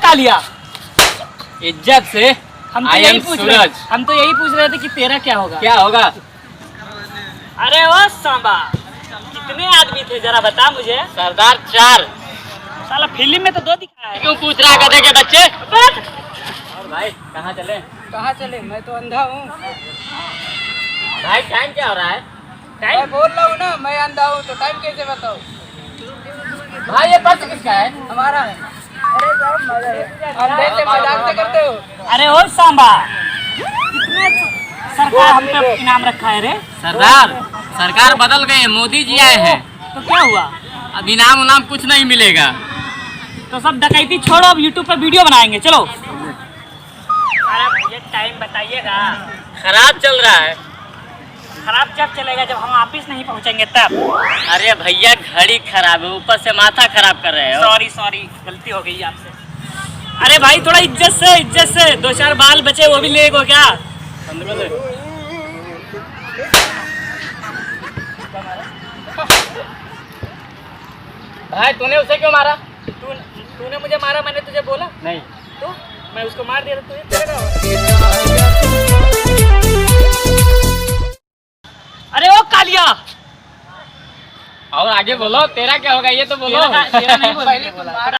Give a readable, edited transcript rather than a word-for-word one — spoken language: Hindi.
कालिया, इज्जत से हम I तो यही am पूछ रहे सूरज। हम तो यही पूछ रहे थे कि तेरा क्या होगा। क्या होगा? अरे ओ सांबा, कितने आदमी थे जरा बता मुझे। सरदार 4। साला फिल्म में तो 2 दिखाया है। क्यों पूछ रहा है गधे के बच्चे? बस। और भाई कहाँ चले? कहाँ चले? मैं तो अंधा हूँ। भाई टाइम क्या हो रहा है? मैं बोल रहा हूँ ना, मैं अंधा हूँ तो टाइम कैसे बताऊँ? भाई ये पर्स किसका है? हमारा है। अरे साहब अंधे से मजाक से करते हो? अरे ओ सांबा, कितने सरकार हम पे इनाम रखा है रे। सरदार, सरकार बदल गए, मोदी जी आए हैं। तो क्या हुआ? अब इनाम उनाम कुछ नहीं मिलेगा। तो सब डकैती छोड़ो, अब यूट्यूब पे वीडियो बनाएंगे, चलो। अरे भैया टाइम बताइएगा। खराब चल रहा है। खराब जब चलेगा जब हम ऑफिस नहीं पहुंचेंगे तब। अरे भैया घड़ी खराब है, ऊपर से माथा खराब कर रहे हो। सॉरी गलती हो गई आपसे। अरे भाई थोड़ा इज्जत से 2-4 बाल बचे वो भी ले गो क्या? भाई तूने उसे क्यों मारा? तूने मुझे मारा, मैंने तुझे बोला? नहीं। तो मैं उसको मार दिया तो तुझे तेरा क्या होगा? अरे ओ कालिया, और आगे बोलो, तेरा क्या होगा ये तो बोलो। तेरा नहीं बोला। पहले तुम मार